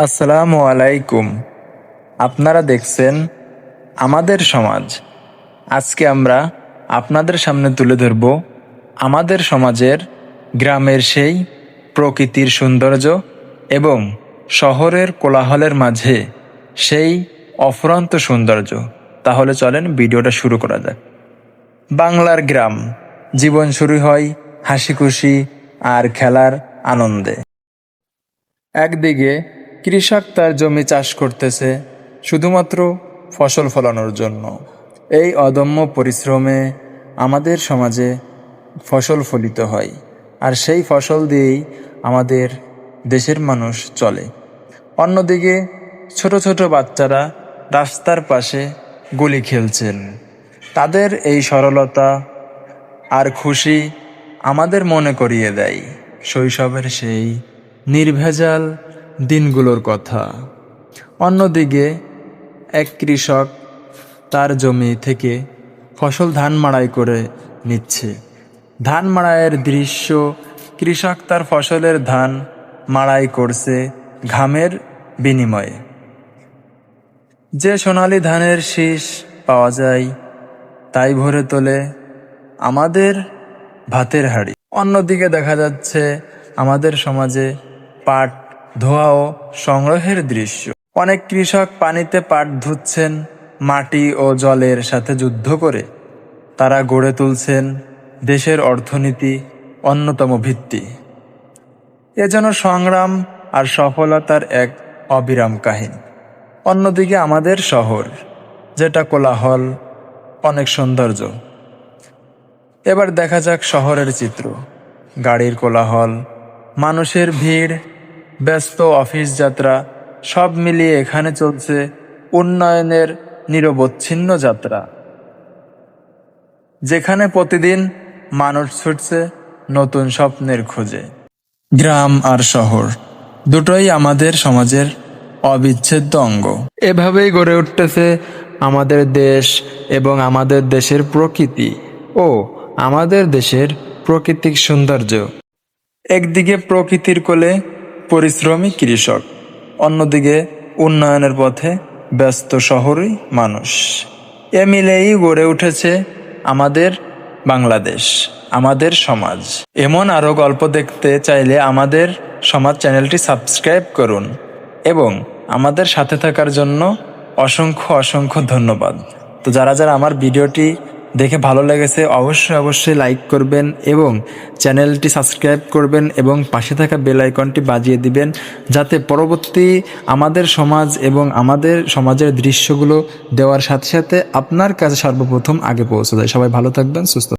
আসসালামু আলাইকুম। আপনারা দেখছেন আমাদের সমাজ। আজকে আমরা আপনাদের সামনে তুলে ধরব আমাদের সমাজের গ্রামের সেই প্রকৃতির সৌন্দর্য এবং শহরের কোলাহলের মাঝে সেই অফুরন্ত সৌন্দর্য। তাহলে চলেন ভিডিওটা শুরু করা যাক। বাংলার গ্রাম, জীবন শুরু হয় হাসি খুশি আর খেলার আনন্দে। একদিকে কৃষক তার জমি চাষ করতেছে শুধুমাত্র ফসল ফলানোর জন্য। এই অদম্য পরিশ্রমে আমাদের সমাজে ফসল ফলিত হয়, আর সেই ফসল দিয়েই আমাদের দেশের মানুষ চলে। অন্যদিকে ছোট ছোট বাচ্চারা রাস্তার পাশে গুলি খেলছেন। তাদের এই সরলতা আর খুশি আমাদের মনে করিয়ে দেয় শৈশবের সেই নির্ভেজাল দিনগুলোর কথা। অন্যদিকে এক কৃষক তার জমি থেকে ফসল ধান মাড়াই করে নিচ্ছে। ধান মাড়াইয়ের দৃশ্য, কৃষক তার ফসলের ধান মাড়াই করছে ঘামের বিনিময়ে। যে সোনালি ধানের শীষ পাওয়া যায় তাই ভরে তোলে আমাদের ভাতের হাঁড়ি। অন্যদিকে দেখা যাচ্ছে আমাদের সমাজে পাট ধোয়া ও সংগ্রহের দৃশ্য। অনেক কৃষক পানিতে পাট ধুচ্ছেন মাটি ও জলের সাথে যুদ্ধ করে। তারা গড়ে তুলছেন দেশের অর্থনীতি অন্যতম ভিত্তি। এ যেন সংগ্রাম আর সফলতার এক অবিরাম কাহিনী। অন্যদিকে আমাদের শহর, যেটা কোলাহল, অনেক সৌন্দর্য। এবার দেখা যাক শহরের চিত্র। গাড়ির কোলাহল, মানুষের ভিড়, ব্যস্ত অফিস যাত্রা, সব মিলিয়ে এখানে চলছে উন্নয়নের নিরবচ্ছিন্ন যাত্রা, যেখানে প্রতিদিন মানুষ ছুটছে নতুন স্বপ্নের খোঁজে। গ্রাম আর শহর দুটোই আমাদের সমাজের অবিচ্ছেদ্য অঙ্গ। এভাবেই গড়ে উঠতেছে আমাদের দেশ এবং আমাদের দেশের প্রকৃতি ও আমাদের দেশের প্রাকৃতিক সৌন্দর্য। একদিকে প্রকৃতির কোলে পরিশ্রমী কৃষক, অন্যদিকে উন্নয়নের পথে ব্যস্ত শহরী মানুষ। এ মিলেই গড়ে উঠেছে আমাদের বাংলাদেশ, আমাদের সমাজ। এমন আরও গল্প দেখতে চাইলে আমাদের সমাজ চ্যানেলটি সাবস্ক্রাইব করুন এবং আমাদের সাথে থাকার জন্য অসংখ্য অসংখ্য ধন্যবাদ। তো যারা যারা আমার ভিডিওটি দেখে ভালো লেগেছে অবশ্যই লাইক করবেন এবং চ্যানেলটি সাবস্ক্রাইব করবেন এবং পাশে থাকা বেল আইকনটি বাজিয়ে দিবেন, যাতে পরবর্তী আমাদের সমাজ এবং আমাদের সমাজের দৃশ্যগুলো দেওয়ার সাথে সাথে আপনার কাছে সর্বপ্রথম আগে পৌঁছে যায়। সবাই ভালো থাকবেন, সুস্থ।